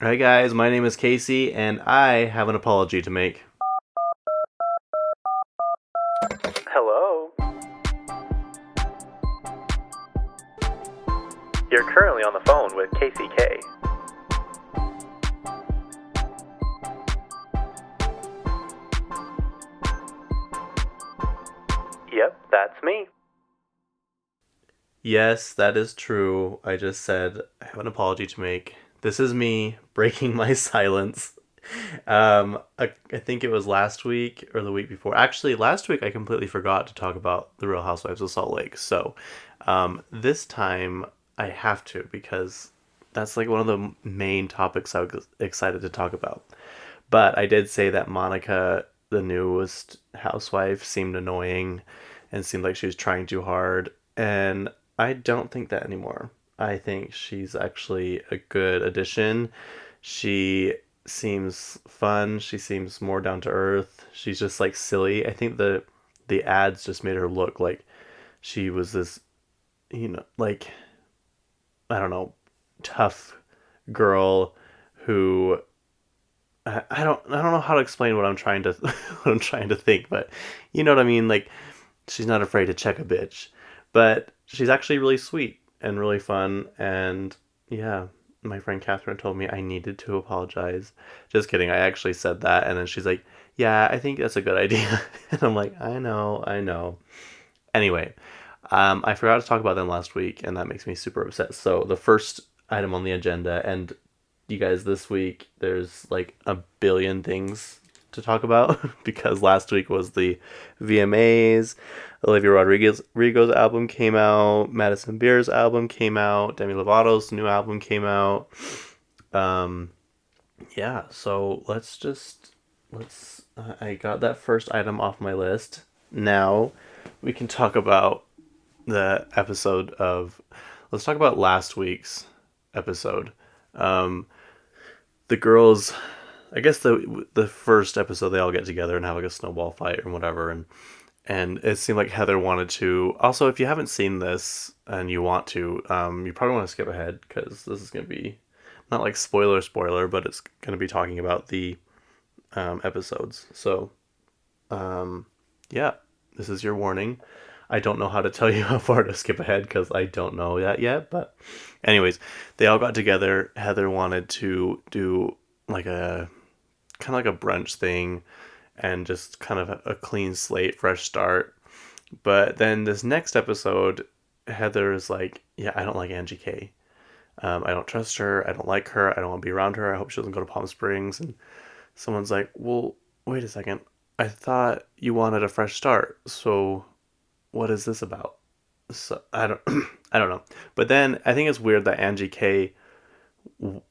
Hi guys, my name is Casey and I have an apology to make. Hello? You're currently on the phone with KCK. Yep, that's me. Yes, that is true. I just said I have an apology to make. This is me breaking my silence. I think it was last week or the week before. Actually, last week I completely forgot to talk about the Real Housewives of Salt Lake. So, this time I have to because that's like one of the main topics I was excited to talk about. But I did say that Monica, the newest housewife, seemed annoying and seemed like she was trying too hard. And I don't think that anymore. I think she's actually a good addition. She seems fun. She seems more down to earth. She's just like silly. I think the ads just made her look like she was this, like I don't know, tough girl who I don't know how to explain what I'm trying to what I'm trying to think, but you know what I mean. Like she's not afraid to check a bitch, but she's actually really sweet and really fun. And yeah, my friend Catherine told me I needed to apologize. Just kidding. I actually said that, and then she's like, "Yeah, I think that's a good idea." And I'm like, "I know, I know." Anyway, I forgot to talk about them last week, and that makes me super upset. So the first item on the agenda, and you guys, this week there's like a billion things to talk about because last week was the VMAs. Olivia Rodrigo's album came out. Madison Beer's album came out. Demi Lovato's new album came out. Um, yeah, so let's. I got that first item off my list. Now we can talk about the episode of. Let's talk about last week's episode. Um, the girls, I guess the first episode they all get together and have like a snowball fight or whatever, and it seemed like Heather wanted to. Also, if you haven't seen this and you want to, you probably want to skip ahead because this is gonna be not like spoiler, but it's gonna be talking about the episodes. So yeah, this is your warning. I don't know how to tell you how far to skip ahead because I don't know that yet. But, anyways, they all got together. Heather wanted to do like a kind of like a brunch thing and just kind of a clean slate, fresh start. But then this next episode, Heather is like, "Yeah, I don't like Angie K. I don't trust her. I don't like her. I don't want to be around her. I hope she doesn't go to Palm Springs." And someone's like, "Well, wait a second. I thought you wanted a fresh start. So what is this about?" So I don't I don't know. But then I think it's weird that Angie K w-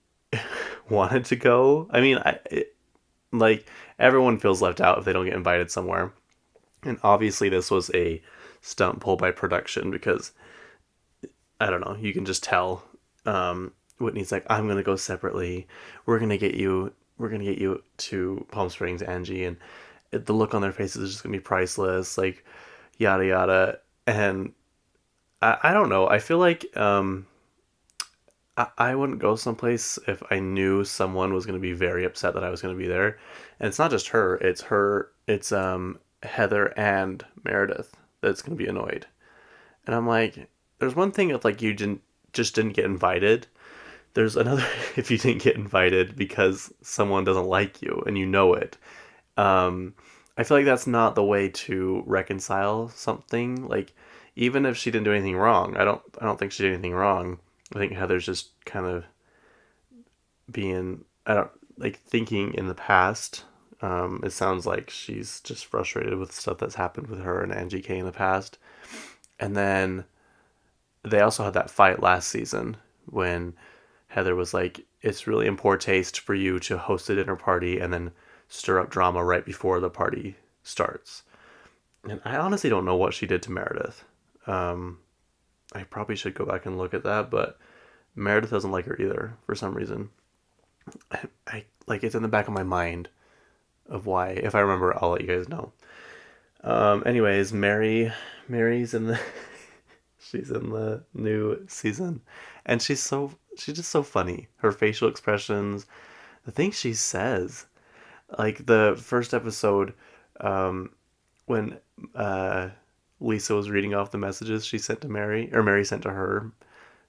wanted to go. I mean, like everyone feels left out if they don't get invited somewhere. And obviously this was a stunt pull by production because I don't know, you can just tell Whitney's like, "I'm going to go separately. We're going to get you to Palm Springs, Angie." And the look on their faces is just going to be priceless, like yada yada. And I don't know. I feel like I wouldn't go someplace if I knew someone was going to be very upset that I was going to be there. And it's not just her; it's Heather and Meredith that's going to be annoyed. And I'm like, there's one thing if like you didn't get invited. There's another if you didn't get invited because someone doesn't like you and you know it. Um, I feel like that's not the way to reconcile something. Like, even if she didn't do anything wrong, I don't think she did anything wrong. I think Heather's just kind of being, I don't like thinking in the past. It sounds like she's just frustrated with stuff that's happened with her and Angie K in the past. And then they also had that fight last season when Heather was like, "It's really in poor taste for you to host a dinner party and then stir up drama right before the party starts." And I honestly don't know what she did to Meredith. Um, I probably should go back and look at that, but Meredith doesn't like her either for some reason. I like it's in the back of my mind of why. If I remember, I'll let you guys know. Anyways, Mary's in the she's in the new season, and she's just so funny. Her facial expressions, the things she says. Like the first episode, um, when uh, Lisa was reading off the messages she sent to Mary, or Mary sent to her.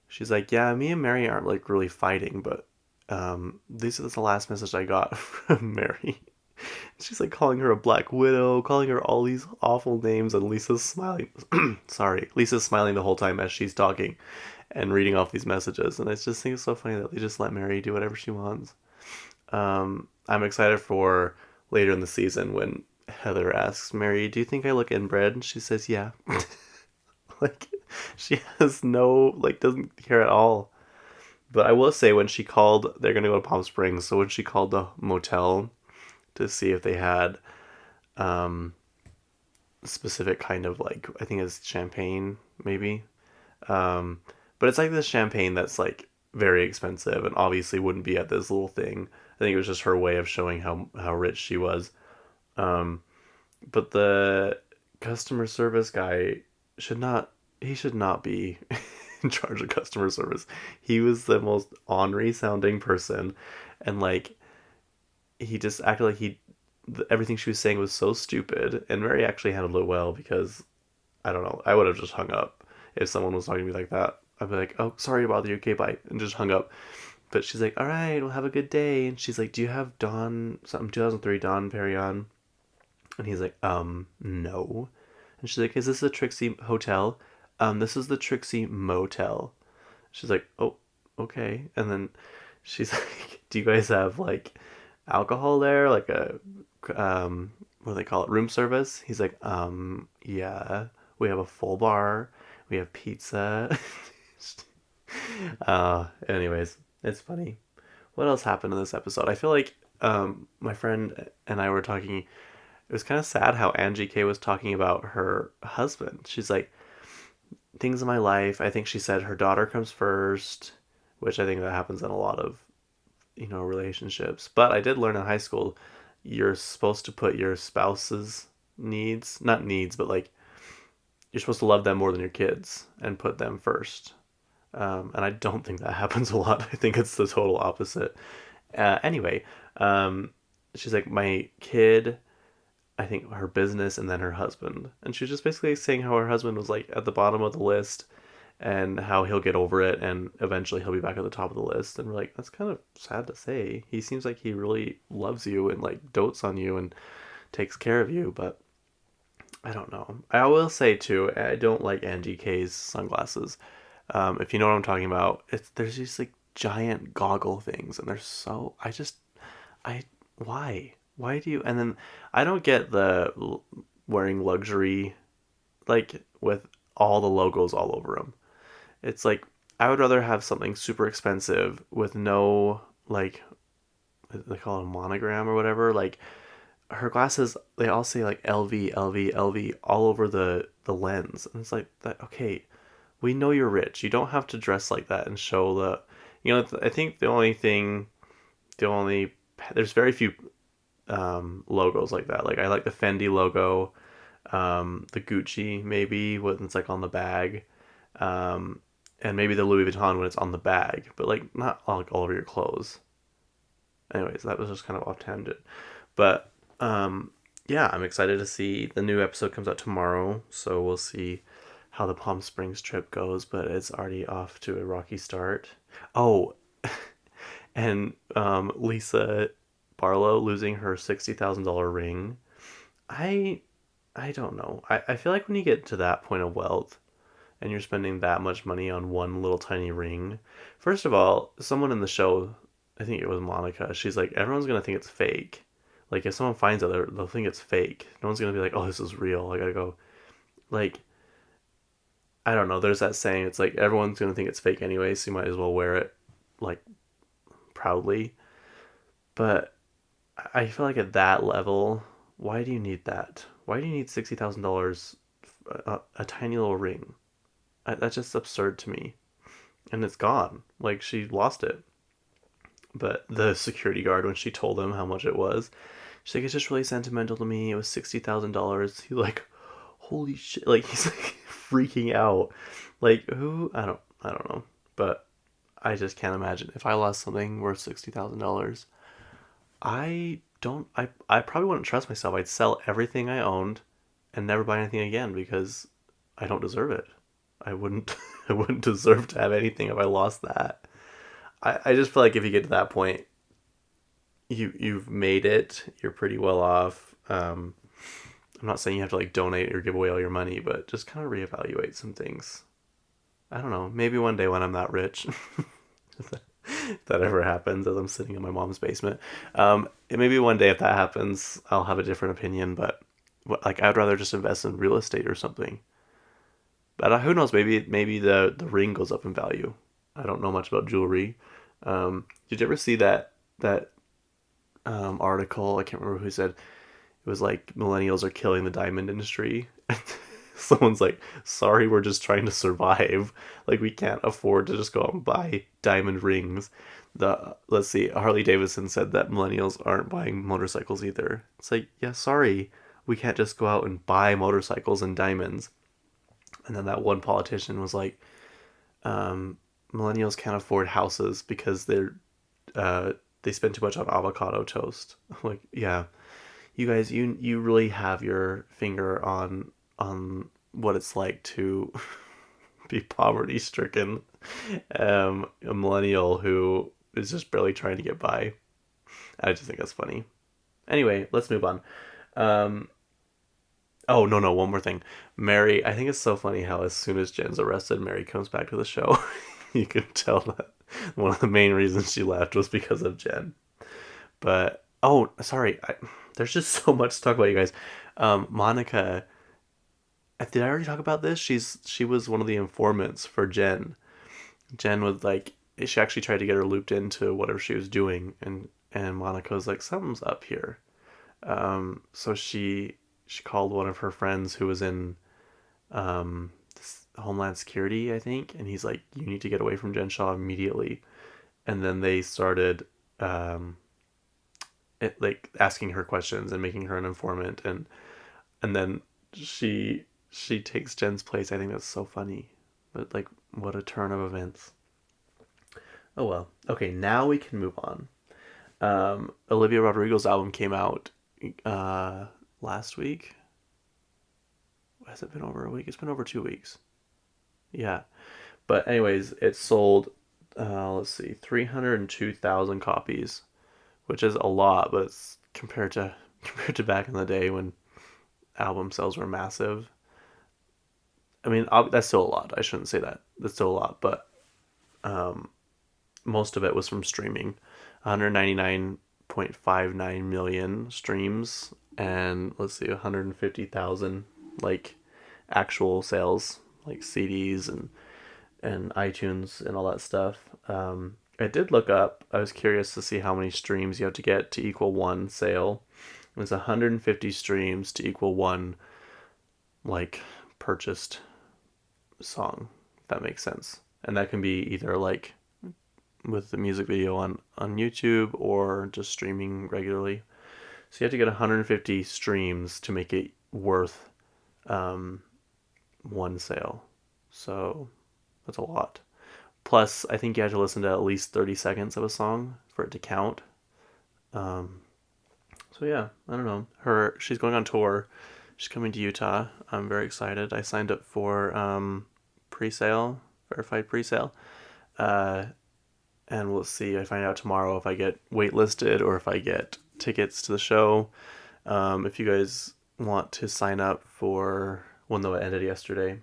She's like, "Yeah, me and Mary aren't like really fighting, but this is the last message I got from Mary." She's like calling her a black widow, calling her all these awful names, and Lisa's smiling. Sorry, Lisa's smiling the whole time as she's talking and reading off these messages. And I just think it's so funny that they just let Mary do whatever she wants. I'm excited for later in the season when Heather asks Mary, "Do you think I look inbred?" And she says, "Yeah." Like, she has no, like, doesn't care at all. But I will say, when she called, they're gonna go to Palm Springs. So when she called the motel to see if they had um specific kind of, like, I think it's champagne maybe, um but it's like this champagne that's like very expensive and obviously wouldn't be at this little thing. I think it was just her way of showing how rich she was. um but the customer service guy should not he should not be in charge of customer service. He was the most ornery sounding person, and like he just acted like everything she was saying was so stupid. And Mary actually handled it well, because I don't know, I would have just hung up if someone was talking to me like that. I'd be like, "Oh, sorry to bother you. Okay, bye," and just hung up. But she's like, "All right, well, have a good day." And she's like, "Do you have Dawn something 2003 Dawn Perignon?" And he's like, No." And she's like, "Is this the Trixie Hotel?" This is the Trixie Motel." She's like, "Oh, okay." And then she's like, "Do you guys have like alcohol there, like a what do they call it, room service?" He's like, Yeah, we have a full bar, we have pizza." Anyways, it's funny. What else happened in this episode? I feel like my friend and I were talking. It was kind of sad how Angie K was talking about her husband. She's like, "Things in my life." I think she said her daughter comes first, which I think that happens in a lot of, relationships. But I did learn in high school, you're supposed to put your spouse's needs, not needs, but like, you're supposed to love them more than your kids and put them first. And I don't think that happens a lot. I think it's the total opposite. Anyway, um, she's like, "My kid, I think her business, and then her husband." And she was just basically saying how her husband was like at the bottom of the list, and how he'll get over it and eventually he'll be back at the top of the list. And we're like, that's kind of sad to say. He seems like he really loves you and like dotes on you and takes care of you, but I don't know. I will say too, I don't like Angie K's sunglasses. If you know what I'm talking about, there's these like giant goggle things, and they're so, I why do you? And then I don't get the wearing luxury, like with all the logos all over them. It's like, I would rather have something super expensive with no, like, they call it a monogram or whatever. Like, her glasses, they all say like LV, LV, LV all over the lens, and it's like that. Okay, we know you're rich. You don't have to dress like that and show the. I think the only there's very few logos like that. Like, I like the Fendi logo, the Gucci maybe when it's like on the bag. Um, and maybe the Louis Vuitton when it's on the bag, but like not like all over your clothes. Anyways, that was just kind of off tangent, but yeah, I'm excited to see the new episode comes out tomorrow, so we'll see how the Palm Springs trip goes. But it's already off to a rocky start. Oh, and Lisa Barlow losing her $60,000 ring. I I don't know. I feel like when you get to that point of wealth, and you're spending that much money on one little tiny ring. First of all, someone in the show, I think it was Monica, she's like, everyone's gonna think it's fake. Like, if someone finds out, they'll think it's fake. No one's gonna be like, "Oh, this is real." I gotta go. Like, I don't know. There's that saying. It's like everyone's gonna think it's fake anyway, so you might as well wear it, like, proudly. But I feel like at that level, why do you need that? Why do you need $60,000, a tiny little ring? That's just absurd to me. And it's gone. Like, she lost it. But the security guard, when she told him how much it was, she's like, "It's just really sentimental to me. It was $60,000. He's like, "Holy shit!" Like, he's like freaking out. Like, who? I don't know. But I just can't imagine if I lost something worth $60,000. I probably wouldn't trust myself. I'd sell everything I owned and never buy anything again because I don't deserve it. I wouldn't I wouldn't deserve to have anything if I lost that. I just feel like if you get to that point, you've made it. You're pretty well off. I'm not saying you have to like donate or give away all your money, but just kind of reevaluate some things. I don't know. Maybe one day when I'm that rich, if that ever happens, as I'm sitting in my mom's basement, maybe one day if that happens, I'll have a different opinion. But like, I'd rather just invest in real estate or something. But who knows? Maybe the ring goes up in value. I don't know much about jewelry. Did you ever see that article? I can't remember who said it was like millennials are killing the diamond industry. Someone's like, sorry, we're just trying to survive. Like, we can't afford to just go out and buy diamond rings. Let's see, Harley Davidson said that millennials aren't buying motorcycles either. It's like, yeah, sorry, we can't just go out and buy motorcycles and diamonds. And then that one politician was like, millennials can't afford houses because they spend too much on avocado toast. I'm like, yeah, you guys, you really have your finger on what it's like to be poverty stricken. A millennial who is just barely trying to get by. I just think that's funny. Anyway, let's move on. Um, oh no, no, one more thing. Mary, I think it's so funny how as soon as Jen's arrested, Mary comes back to the show. You can tell that one of the main reasons she left was because of Jen. But oh, sorry, there's just so much to talk about, you guys. Monica, did I already talk about this? She was one of the informants for Jen. Jen was like, she actually tried to get her looped into whatever she was doing, and Monica was like, something's up here. So she called one of her friends who was in Homeland Security, I think, and he's like, you need to get away from Jen Shaw immediately. And then they started like asking her questions and making her an informant, and then she takes Jen's place. I think that's so funny. But like, what a turn of events. Oh well. Okay, now we can move on. Olivia Rodrigo's album came out uh last week. Has it been over a week? It's been over 2 weeks. Yeah. But anyways, it sold let's see, 302,000 copies, which is a lot, but it's compared to back in the day when album sales were massive. I mean, that's still a lot. I shouldn't say that. That's still a lot, but um, most of it was from streaming. 199.59 million streams, and let's see, 150,000 like actual sales, like CDs and iTunes and all that stuff. I did look up. I was curious to see how many streams you have to get to equal one sale. It was 150 streams to equal one like purchased song, if that makes sense. And that can be either like with the music video on YouTube or just streaming regularly. So you have to get 150 streams to make it worth um, one sale. So that's a lot. Plus, I think you have to listen to at least 30 seconds of a song for it to count. Um, so yeah, I don't know. She's going on tour. She's coming to Utah. I'm very excited. I signed up for pre-sale, verified pre-sale. Uh, and we'll see. I find out tomorrow if I get waitlisted or if I get tickets to the show. If you guys want to sign up for, well, no, it ended yesterday.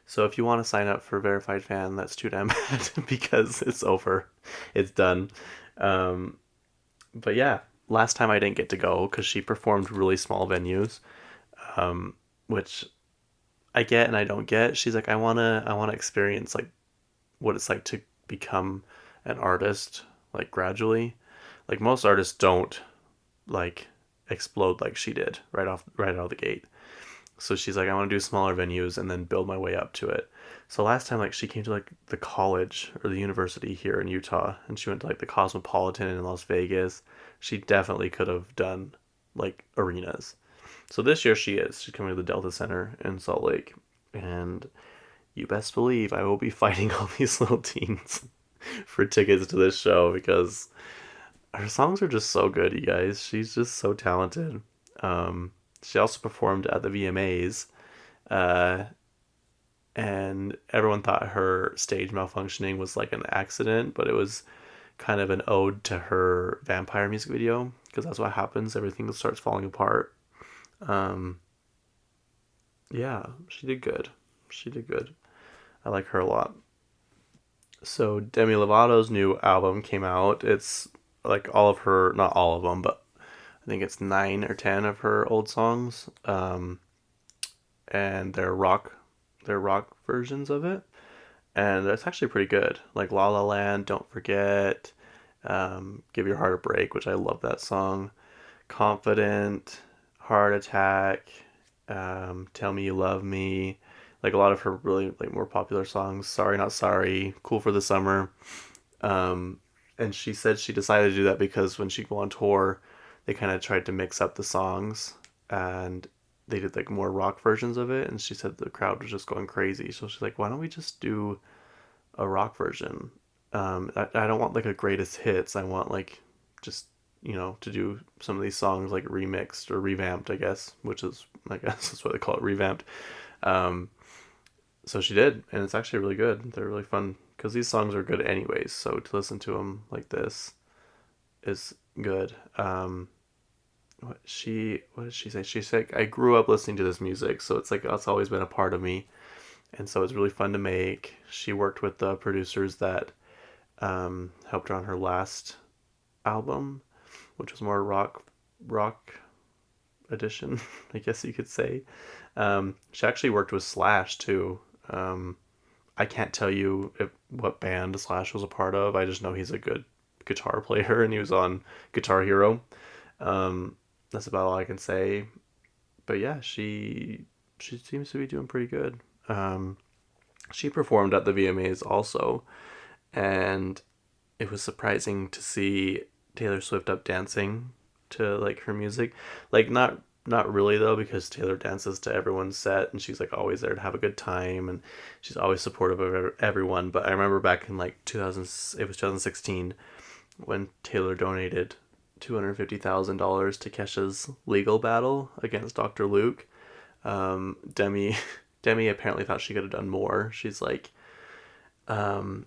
So if you want to sign up for Verified Fan, that's too damn bad because it's over. It's done. Um, but yeah, last time I didn't get to go because she performed really small venues, which I get and I don't get. She's like, I wanna experience like what it's like to become an artist like gradually. Like most artists don't like explode like she did right out of the gate. So she's like, I want to do smaller venues and then build my way up to it. So last time, like, she came to like the college or the university here in Utah, and she went to like the Cosmopolitan in Las Vegas. She definitely could have done like arenas. So this year she is. She's coming to the Delta Center in Salt Lake, and you best believe I will be fighting all these little teens. for tickets to this show because her songs are just so good, you guys. She's just so talented. Um, she also performed at the VMAs, uh, and everyone thought her stage malfunctioning was like an accident, but it was kind of an ode to her vampire music video because that's what happens. Everything starts falling apart. Um, yeah, she did good. She did good. I like her a lot. So Demi Lovato's new album came out. It's like all of her, not all of them, but I think it's 9 or 10 of her old songs, and they're rock versions of it, and it's actually pretty good. Like La La Land, Don't Forget, Give Your Heart a Break, which I love that song. Confident, Heart Attack, Tell Me You Love Me, like a lot of her really like more popular songs. Sorry Not Sorry, Cool for the Summer. Um, and she said she decided to do that because when she go on tour, they kind of tried to mix up the songs and they did like more rock versions of it. And she said the crowd was just going crazy. So she's like, why don't we just do a rock version? I don't want like a greatest hits. I want like just to do some of these songs like remixed or revamped, I guess, which is I guess that's what they call it, revamped. Um, so she did, and it's actually really good. They're really fun because these songs are good anyways. So to listen to them like this is good. What did she say? She said I grew up listening to this music, so it's like it's always been a part of me, and so it's really fun to make. She worked with the producers that helped her on her last album, which was more rock edition, I guess you could say. She actually worked with Slash too. Um, I can't tell you what band Slash was a part of. I just know he's a good guitar player, and he was on Guitar Hero. Um, that's about all I can say. But yeah, she seems to be doing pretty good. Um, she performed at the VMAs also, and it was surprising to see Taylor Swift up dancing to like her music. Like not really though, because Taylor dances to everyone's set and she's like always there to have a good time and she's always supportive of everyone. But I remember back in like 2000, it was 2016 when Taylor donated $250,000 to Kesha's legal battle against Dr. Luke. Demi Demi apparently thought she could have done more. She's like, um,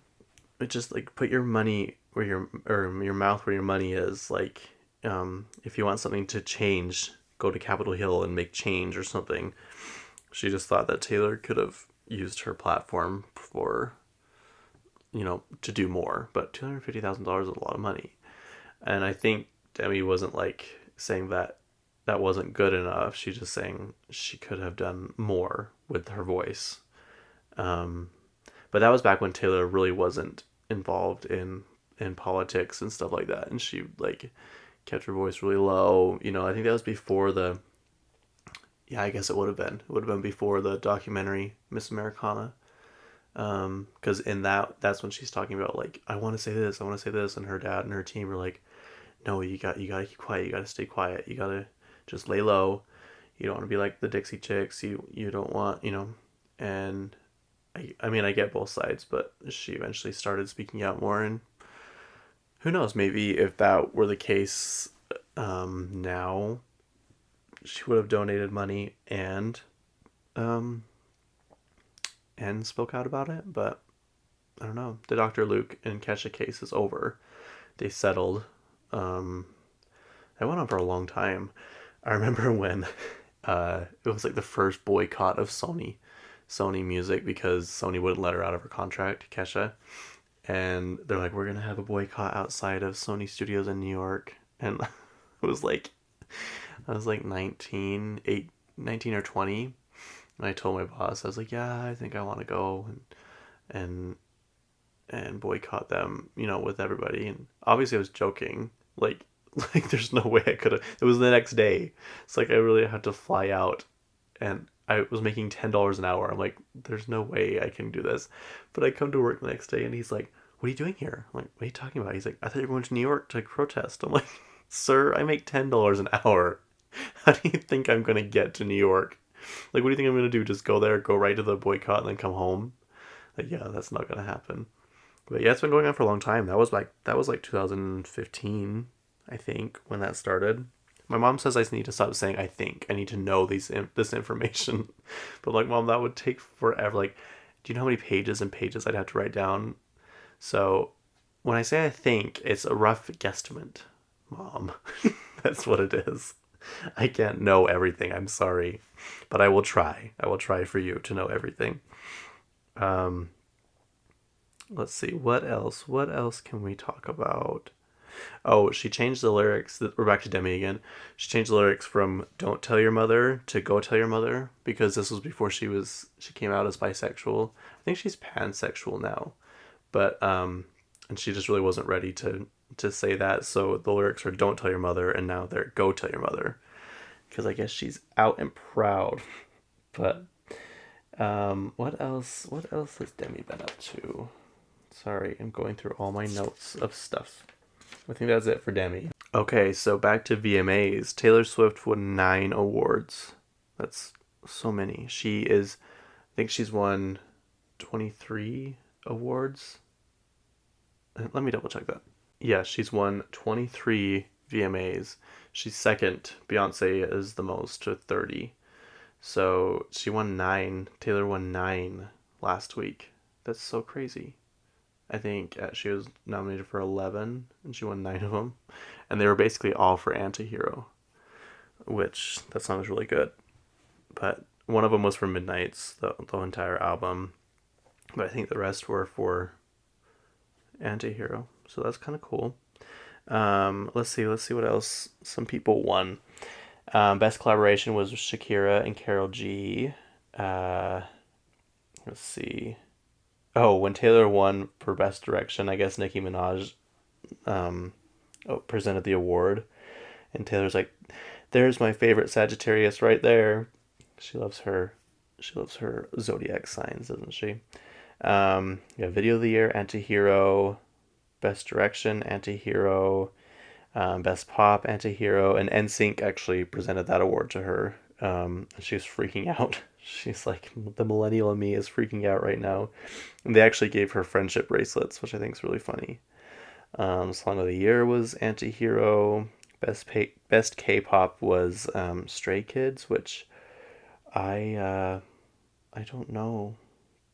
just like put your money where your mouth where your money is. Like, if you want something to change, go to Capitol Hill and make change or something. She just thought that Taylor could have used her platform for to do more, but $250,000 is a lot of money, and I think Demi wasn't like saying that that wasn't good enough. She's just saying she could have done more with her voice. Um, but that was back when Taylor really wasn't involved in politics and stuff like that, and she like kept her voice really low. I think that was before the yeah, I guess it would have been before the documentary Miss Americana. Because in that's when she's talking about like I want to say this, I want to say this, and her dad and her team are like, no, you gotta keep quiet, you gotta stay quiet, you gotta just lay low. You don't want to be like the Dixie Chicks. You don't want and I mean I get both sides, but she eventually started speaking out more, and who knows, maybe if that were the case, now she would have donated money um spoke out about it, but I don't know. The Dr. Luke and Kesha case is over. They settled. Um, that went on for a long time. I remember when it was like the first boycott of Sony Music because Sony wouldn't let her out of her contract, Kesha. And they're like, we're gonna have a boycott outside of Sony Studios in New York. And it was like I was like 19 or 20. And I told my boss, I was like, yeah, I think I want to go and and boycott them, with everybody. And obviously I was joking. Like like there's no way I could have. It was the next day. It's like I really had to fly out and I was making $10 an hour. I'm like, there's no way I can do this. But I come to work the next day and he's like, what are you doing here? I'm like, what are you talking about? He's like, I thought you were going to New York to protest. I'm like, sir, I make $10 an hour. How do you think I'm going to get to New York? Like, what do you think I'm going to do? Just go there, go right to the boycott, and then come home? Like, yeah, that's not going to happen. But yeah, it's been going on for a long time. That was like 2015, I think, when that started. My mom says I need to stop saying I think. I need to know this information. But like, mom, that would take forever. Like, do you know how many pages and pages I'd have to write down? So when I say I think, it's a rough guesstimate, mom. That's what it is. I can't know everything. I'm sorry, but I will try. I will try for you to know everything. Um, let's see, what else? What else can we talk about? Oh, she changed the lyrics. We're back to Demi again. She changed the lyrics from "Don't tell your mother" to "Go tell your mother" because this was before she came out as bisexual. I think she's pansexual now, but and she just really wasn't ready to say that. So the lyrics are "Don't tell your mother," and now they're "Go tell your mother," because I guess she's out and proud. But what else? What else has Demi been up to? Sorry, I'm going through all my notes of stuff. I think that's it for Demi. Okay, so back to VMAs. Taylor Swift won 9 awards. That's so many. I think she's won 23 awards. Let me double check that. Yeah, she's won 23 VMAs. She's second. Beyonce is the most with 30. So she won 9. Taylor won 9 last week. That's so crazy. I think she was nominated for 11 and she won 9 of them. And they were basically all for Antihero, which that song is really good. But one of them was for Midnight's, the entire album. But I think the rest were for Antihero. So that's kind of cool. Let's see what else some people won. Best collaboration was Shakira and Karol G. Let's see. Oh, when Taylor won for Best Direction, I guess Nicki Minaj presented the award, and Taylor's like, "There's my favorite Sagittarius right there." She loves her. She loves her zodiac signs, doesn't she? Yeah, Video of the Year, Antihero. Best Direction, Antihero. Best Pop, Antihero, and NSYNC actually presented that award to her. She was freaking out. She's like, the millennial in me is freaking out right now. And they actually gave her friendship bracelets, which I think is really funny. Song of the Year was Antihero. Best K-pop was Stray Kids, which I don't know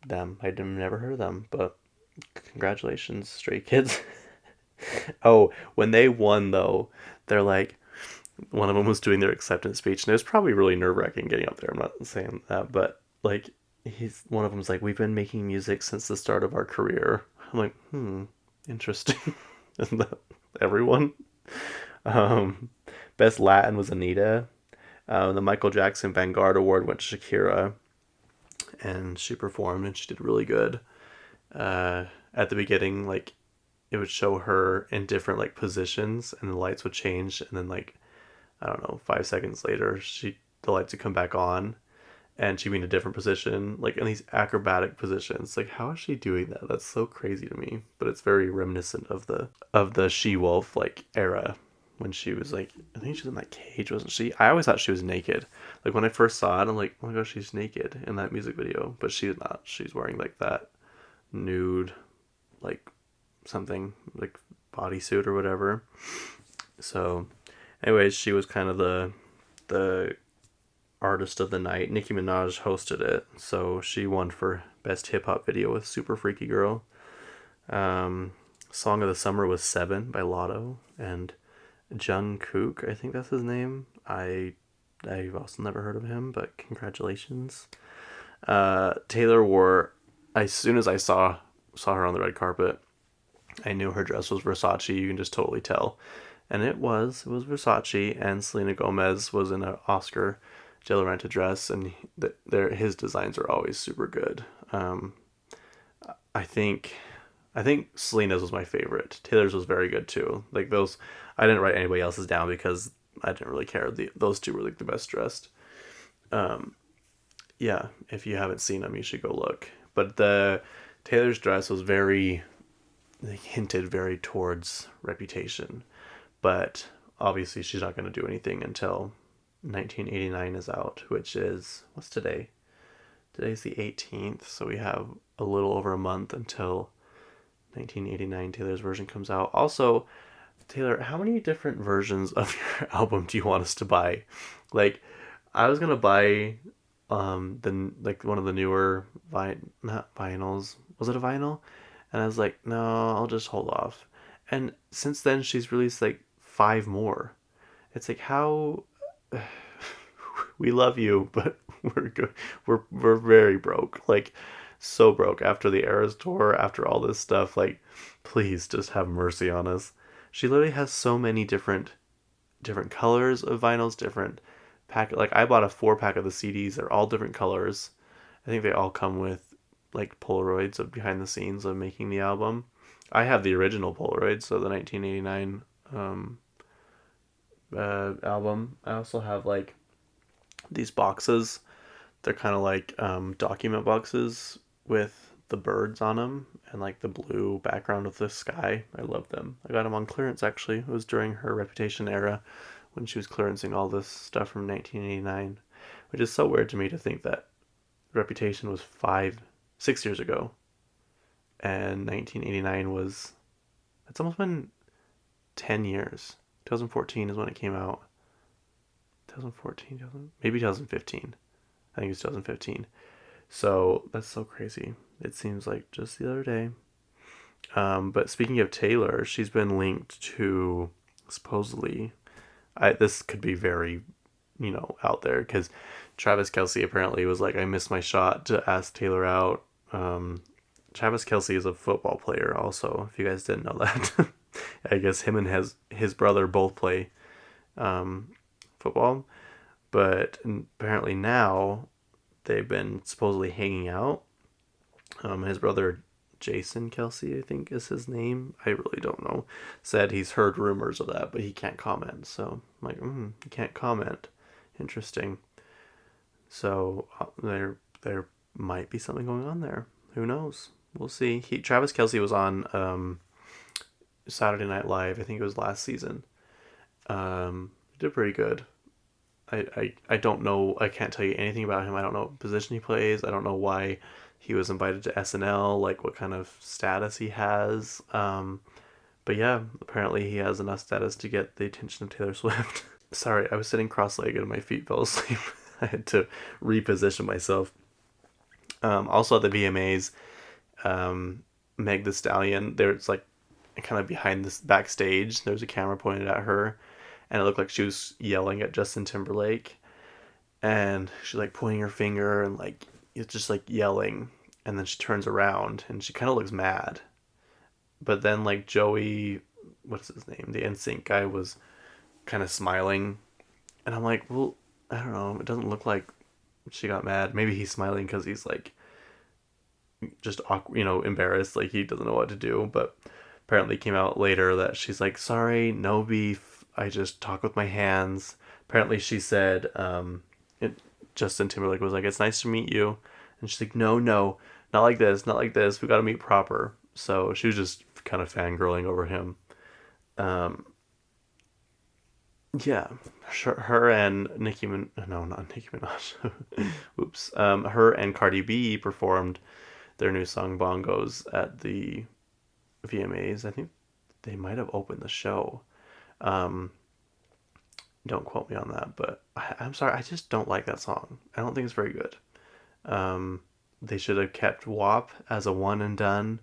them. I'd never heard of them, but congratulations, Stray Kids. Oh, when they won though, they're like, one of them was doing their acceptance speech, and it was probably really nerve wracking getting up there. I'm not saying that, but like, one of them's like, "We've been making music since the start of our career." I'm like, interesting. Isn't that everyone? Um, Best Latin was Anita. The Michael Jackson Vanguard Award went to Shakira, and she performed and she did really good. At the beginning, like, it would show her in different like positions, and the lights would change, and then like, I don't know, 5 seconds later, the lights would come back on, and she'd be in a different position, like in these acrobatic positions. Like, how is she doing that? That's so crazy to me. But it's very reminiscent of the She Wolf like era, when she was like, I think she was in that cage, wasn't she? I always thought she was naked. Like when I first saw it, I'm like, oh my gosh, she's naked in that music video. But she's not. She's wearing like that nude, like something like bodysuit or whatever. So, anyways, she was kind of the artist of the night. Nicki Minaj hosted it, so she won for best hip hop video with Super Freaky Girl. Song of the summer was Seven by Lotto and Jungkook. I think that's his name. I've also never heard of him, but congratulations. Taylor wore, as soon as I saw her on the red carpet, I knew her dress was Versace. You can just totally tell. And it was Versace, and Selena Gomez was in an Oscar De La Renta dress, and his designs are always super good. I think Selena's was my favorite. Taylor's was very good too. Like those, I didn't write anybody else's down because I didn't really care. Those two were like the best dressed. Yeah, if you haven't seen them, you should go look. But the Taylor's dress was very, like, hinted very towards Reputation, but obviously she's not going to do anything until 1989 is out, which is, what's today? Today's the 18th, so we have a little over a month until 1989 Taylor's version comes out. Also, Taylor, how many different versions of your album do you want us to buy? Like, I was gonna buy the like one of the newer not vinyls. Was it a vinyl? And I was like, no, I'll just hold off. And since then, she's released like five more. It's like how we love you, but we're good. We're very broke. Like so broke after the Eras tour, after all this stuff. Like, please just have mercy on us. She literally has so many different colors of vinyls, different pack. Like I bought a 4 pack of the CDs. They're all different colors. I think they all come with like Polaroids of behind the scenes of making the album. I have the original Polaroid, so the 1989 album. I also have like these boxes. They're kind of like document boxes with the birds on them and like the blue background of the sky. I love them. I got them on clearance actually. It was during her Reputation era when she was clearancing all this stuff from 1989, which is so weird to me to think that Reputation was 6 years ago and 1989 was, it's almost been 10 years. 2014 is when it came out. 2014, maybe 2015. I think it's 2015. So that's so crazy. It seems like just the other day. But speaking of Taylor, she's been linked to supposedly. This could be very, out there because Travis Kelce apparently was like, I missed my shot to ask Taylor out. Travis Kelce is a football player also, if you guys didn't know that. I guess him and his brother both play football. But apparently now they've been supposedly hanging out. His brother Jason Kelce, I think is his name. I really don't know. Said he's heard rumors of that, but he can't comment. So I'm like, he can't comment. Interesting. So there might be something going on there. Who knows? We'll see. Travis Kelce was on Saturday Night Live. I think it was last season. He did pretty good. I don't know. I can't tell you anything about him. I don't know what position he plays. I don't know why he was invited to SNL, like what kind of status he has. But yeah, apparently he has enough status to get the attention of Taylor Swift. Sorry, I was sitting cross-legged and my feet fell asleep. I had to reposition myself. Also at the VMAs, Meg the Stallion, there's like kind of behind this backstage, there's a camera pointed at her, and it looked like she was yelling at Justin Timberlake, and she's like pointing her finger and like it's just like yelling, and then she turns around and she kind of looks mad, but then like Joey, what's his name, the NSYNC guy, was kind of smiling, and I'm like, well, I don't know, it doesn't look like she got mad. Maybe he's smiling because he's like just awkward, embarrassed, like he doesn't know what to do. But apparently it came out later that she's like, sorry, no beef, I just talk with my hands. Apparently she said, Justin Timberlake was like, it's nice to meet you, and she's like, no, not like this, not like this, we gotta meet proper. So she was just kind of fangirling over him. Yeah, her and no, not Nicki Minaj. Oops. Her and Cardi B performed their new song Bongos at the VMAs. I think they might have opened the show. Um, don't quote me on that, but I'm sorry, I just don't like that song. I don't think it's very good. They should have kept WAP as a one and done,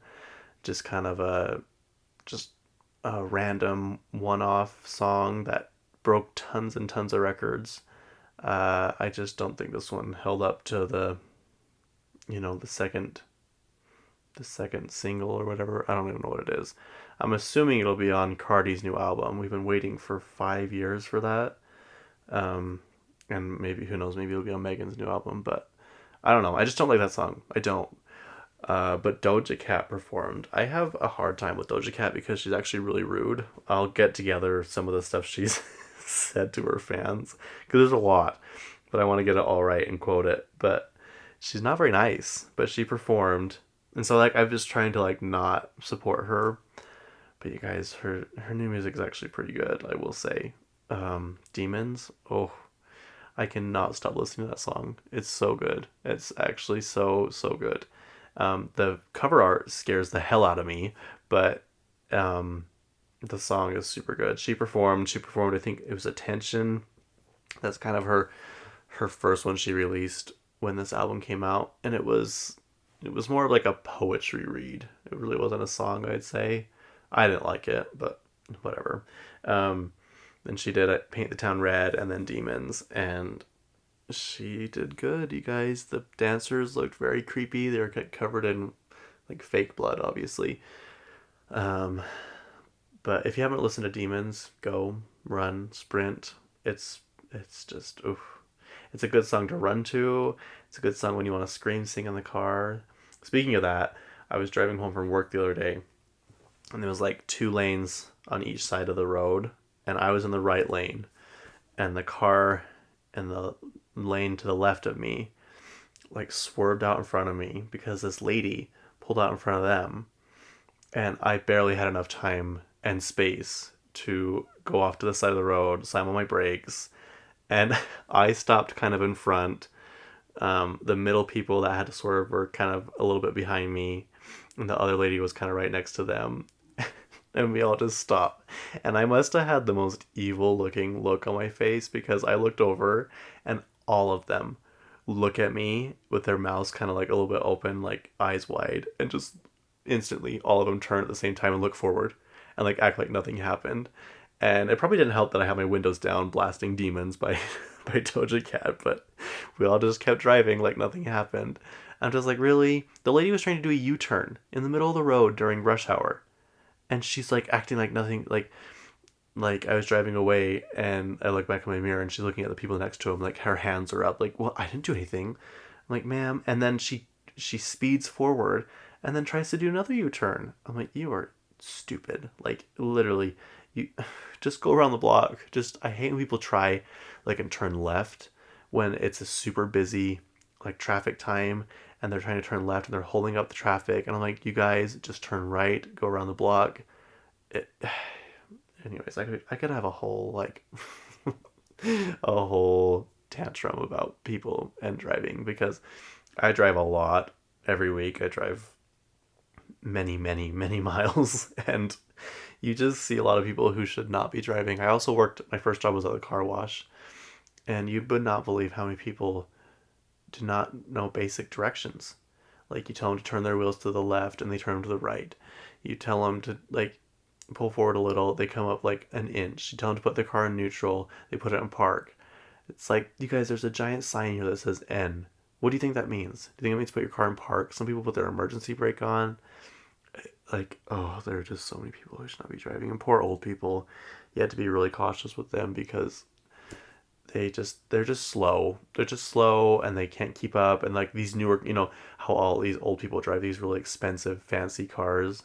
just kind of just a random one-off song that broke tons and tons of records. I just don't think this one held up to the second single or whatever. I don't even know what it is. I'm assuming it'll be on Cardi's new album. We've been waiting for 5 years for that. And maybe, who knows, maybe it'll be on Megan's new album, but I don't know. I just don't like that song. I don't. But Doja Cat performed. I have a hard time with Doja Cat because she's actually really rude. I'll get together some of the stuff she's said to her fans, because there's a lot, but I want to get it all right and quote it. But she's not very nice. But she performed, and so like I'm just trying to like not support her. But you guys, her new music is actually pretty good, I will say. Demons. Oh, I cannot stop listening to that song. It's so good. It's actually so good. The cover art scares the hell out of me, But the song is super good. She performed. I think it was Attention. That's kind of her first one she released when this album came out, and it was more of like a poetry read. It really wasn't a song, I'd say. I didn't like it, but whatever. Then she did Paint the Town Red and then Demons, and she did good, you guys. The dancers looked very creepy. They were covered in like fake blood, obviously. Um, but if you haven't listened to Demons, go run, sprint. It's just oof. It's a good song to run to. It's a good song when you want to scream, sing in the car. Speaking of that, I was driving home from work the other day, and there was like two lanes on each side of the road, and I was in the right lane, and the car in the lane to the left of me like swerved out in front of me because this lady pulled out in front of them, and I barely had enough time and space to go off to the side of the road, slam on my brakes, and I stopped kind of in front. The middle people that had to swerve were kind of a little bit behind me, and the other lady was kind of right next to them. And we all just stopped. And I must have had the most evil looking look on my face because I looked over and all of them look at me with their mouths kind of like a little bit open, like eyes wide, and just instantly all of them turn at the same time and look forward and like act like nothing happened. And it probably didn't help that I had my windows down blasting Demons by by Doja Cat, but we all just kept driving like nothing happened. I'm just like, really? The lady was trying to do a U-turn in the middle of the road during rush hour, and she's like acting like nothing, like I was driving away and I look back in my mirror and she's looking at the people next to him, like her hands are up, like, well, I didn't do anything. I'm like, ma'am. And then she speeds forward and then tries to do another U-turn. I'm like, you are stupid. Like, literally, you just go around the block. Just, I hate when people try like and turn left when it's a super busy like traffic time, and they're trying to turn left and they're holding up the traffic, and I'm like, you guys just turn right, go around the block. It, anyways, I could have a whole like a whole tantrum about people and driving because I drive a lot every week. I drive many, many, many miles, and you just see a lot of people who should not be driving. I also worked, my first job was at a car wash, and you would not believe how many people do not know basic directions. Like, you tell them to turn their wheels to the left and they turn them to the right. You tell them to like pull forward a little, they come up like an inch. You tell them to put their car in neutral, they put it in park. It's like, you guys, there's a giant sign here that says N. What do you think that means? Do you think it means put your car in park? Some people put their emergency brake on. Like, oh, there are just so many people who should not be driving. And poor old people, you have to be really cautious with them because they're just slow. They're just slow and they can't keep up. And like these newer, how all these old people drive these really expensive, fancy cars,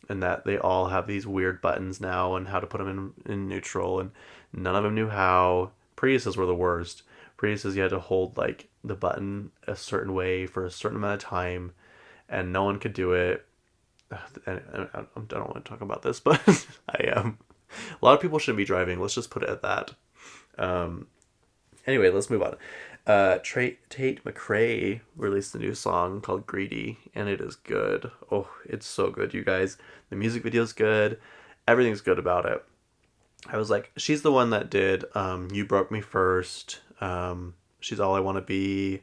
and that they all have these weird buttons now and how to put them in neutral, and none of them knew how. Priuses were the worst. Priuses, you had to hold like the button a certain way for a certain amount of time, and no one could do it. And I don't want to talk about this, but I am. A lot of people shouldn't be driving. Let's just put it at that. Anyway, let's move on. Tate McRae released a new song called Greedy, and it is good. Oh, it's so good, you guys. The music video's good. Everything's good about it. I was like, she's the one that did You Broke Me First. She's All I Want to Be.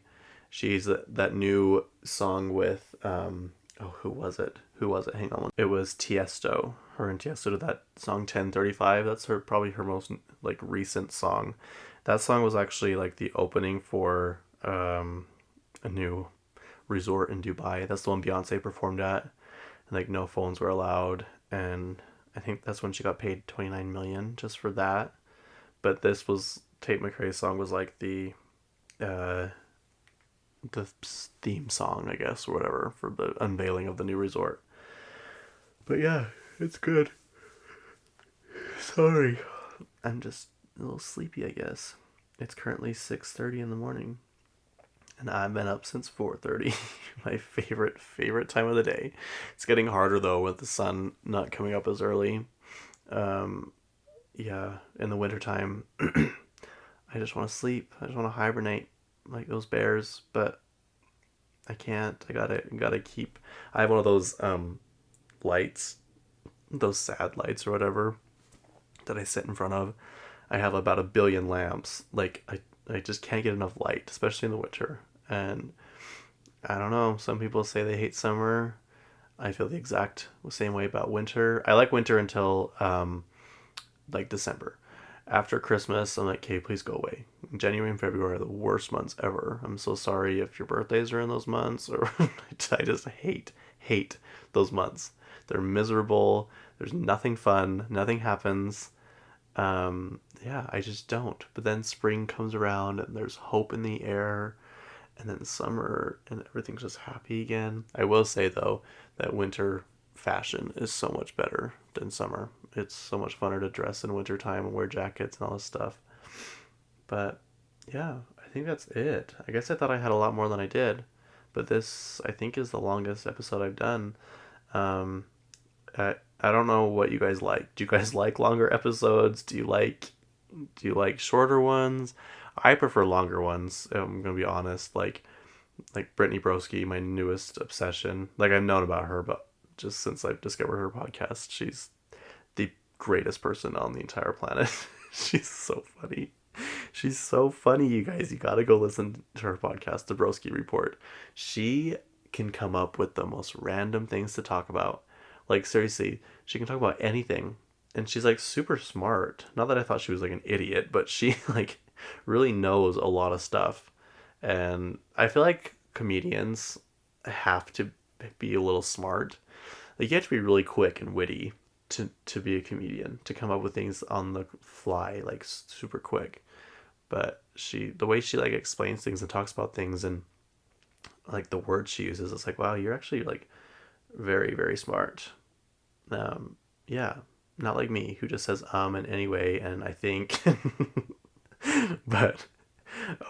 She's that new song with, who was it? Hang on. It was Tiesto. Her and Tiesto did that song 1035. That's probably her most like recent song. That song was actually like the opening for a new resort in Dubai. That's the one Beyonce performed at. And like no phones were allowed, and I think that's when she got paid 29 million just for that. But this was Tate McRae's song was like the theme song, I guess, or whatever, for the unveiling of the new resort. But yeah, it's good. Sorry, I'm just a little sleepy, I guess. It's currently 6:30 in the morning, and I've been up since 4:30. My favorite time of the day. It's getting harder though with the sun not coming up as early. Yeah, in the wintertime, I just want to sleep. I just want to hibernate like those bears, but I can't. I gotta keep. I have one of those lights those sad lights or whatever that I sit in front of. I have about 1 billion lamps. Like I just can't get enough light, especially in the winter. And I don't know. Some people say they hate summer. I feel the exact same way about winter. I like winter until like December. After Christmas, I'm like, okay, please go away. January and February are the worst months ever. I'm so sorry if your birthdays are in those months, or I just hate those months. They're miserable. There's nothing fun. Nothing happens. Yeah, I just don't. But then spring comes around and there's hope in the air, and then summer and everything's just happy again. I will say though that winter fashion is so much better than summer. It's so much funner to dress in wintertime and wear jackets and all this stuff. But yeah, I think that's it. I guess I thought I had a lot more than I did, but this I think is the longest episode I've done. Um, I don't know what you guys like. Do you guys like longer episodes? Do you like shorter ones? I prefer longer ones. I'm gonna be honest. Like Brittany Broski, my newest obsession. Like I've known about her, but just since I've discovered her podcast, she's the greatest person on the entire planet. She's so funny. She's so funny, you guys. You gotta go listen to her podcast, The Broski Report. She can come up with the most random things to talk about. Like seriously, she can talk about anything. And she's like super smart. Not that I thought she was like an idiot, but she like really knows a lot of stuff. And I feel like comedians have to be a little smart. Like you have to be really quick and witty to be a comedian, to come up with things on the fly like super quick. But the way she like explains things and talks about things, and like the words she uses, it's like, wow, you're actually like very, very smart. Yeah, not like me who just says and anyway and I think. But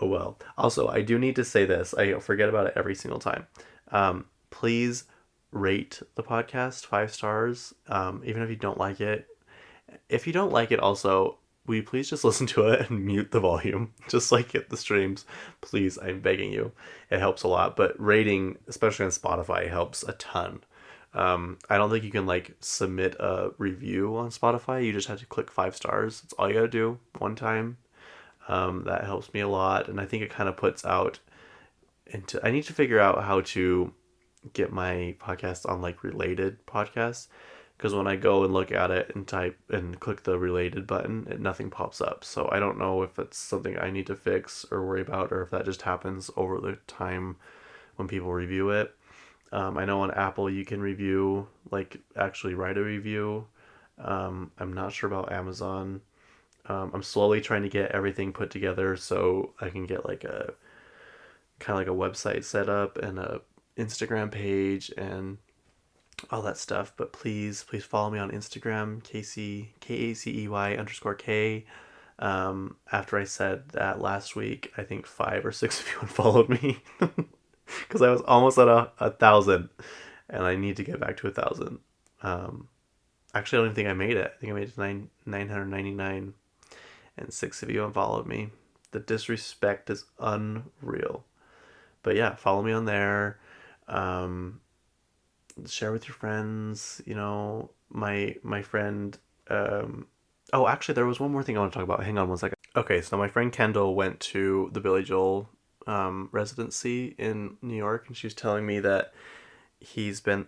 oh well. Also, I do need to say this. I forget about it every single time. Please rate the podcast 5 stars. Even if you don't like it. If you don't like it, also, will you please just listen to it and mute the volume? Just like hit the streams. Please, I'm begging you. It helps a lot. But rating, especially on Spotify, helps a ton. I don't think you can like submit a review on Spotify. You just have to click 5 stars. That's all you gotta do one time. That helps me a lot, and I think it kind of puts out into. I need to figure out how to get my podcast on like related podcasts, because when I go and look at it and type and click the related button, nothing pops up. So I don't know if it's something I need to fix or worry about, or if that just happens over the time when people review it. I know on Apple you can review, like actually write a review. I'm not sure about Amazon. I'm slowly trying to get everything put together so I can get like a kind of like a website set up and a Instagram page and all that stuff. But please follow me on Instagram, KACEY_K. After I said that last week, I think 5 or 6 of you unfollowed me because I was almost at 1,000, and I need to get back to 1,000. Actually, I don't even think I made it. I think I made it to 999. And 6 of you unfollowed me. The disrespect is unreal. But yeah, follow me on there. Share with your friends. You know, my friend. Oh, actually, there was one more thing I want to talk about. Hang on one second. Okay, so my friend Kendall went to the Billy Joel residency in New York, and she was telling me that he's been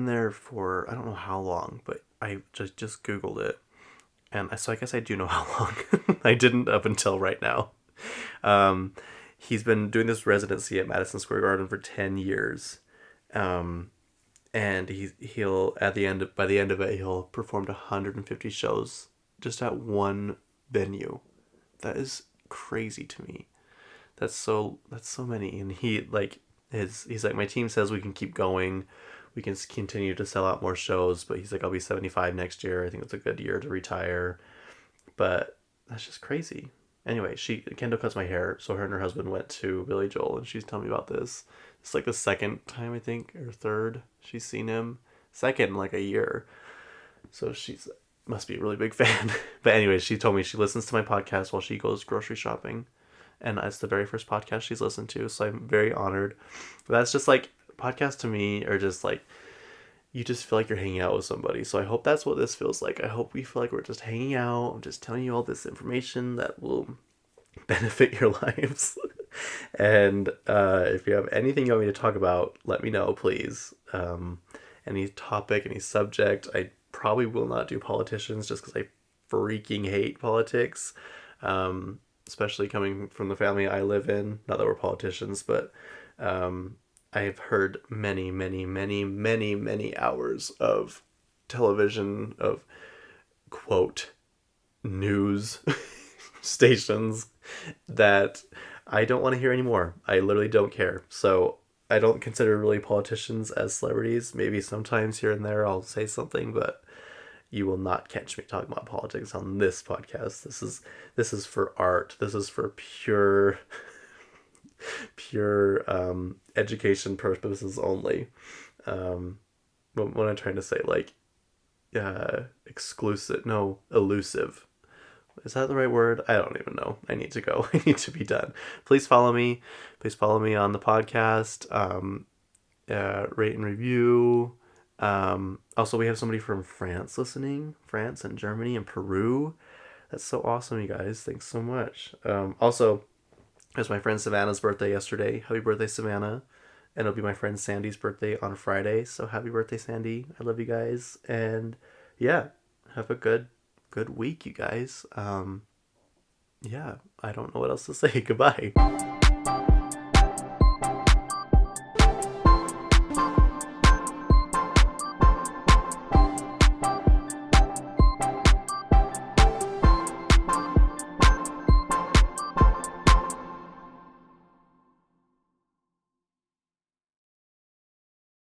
there for I don't know how long, but I just Googled it. And so I guess I do know how long. I didn't up until right now. He's been doing this residency at Madison Square Garden for 10 years. And he'll by the end of it, he'll performed 150 shows just at one venue. That is crazy to me. That's so many. And he's like, my team says we can keep going. We can continue to sell out more shows, but he's like, I'll be 75 next year. I think it's a good year to retire. But that's just crazy. Anyway, Kendall cuts my hair, so her and her husband went to Billy Joel, and she's telling me about this. It's like the second time, I think, or third she's seen him. Second in like a year. So she's must be a really big fan. But anyway, she told me she listens to my podcast while she goes grocery shopping. And it's the very first podcast she's listened to, so I'm very honored. But that's just like, podcasts to me are just like, you just feel like you're hanging out with somebody. So I hope that's what this feels like. I hope we feel like we're just hanging out. I'm just telling you all this information that will benefit your lives. And if you have anything you want me to talk about, let me know, please. Any topic, any subject. I probably will not do politicians just because I freaking hate politics. Especially coming from the family I live in. Not that we're politicians, but I've heard many, many, many, many, many hours of television, of quote, news stations that I don't want to hear anymore. I literally don't care. So I don't consider really politicians as celebrities. Maybe sometimes here and there I'll say something, but you will not catch me talking about politics on this podcast. This is for art. This is for pure education purposes only. What I'm trying to say, like, exclusive, no, elusive. Is that the right word? I don't even know. I need to go. I need to be done. Please follow me. Please follow me on the podcast. Rate and review. Also, we have somebody from France listening. France and Germany and Peru. That's so awesome, you guys. Thanks so much. Also, it was my friend Savannah's birthday yesterday. Happy birthday, Savannah. And it'll be my friend Sandy's birthday on Friday. So happy birthday, Sandy. I love you guys. And yeah, have a good week, you guys. Yeah, I don't know what else to say. Goodbye.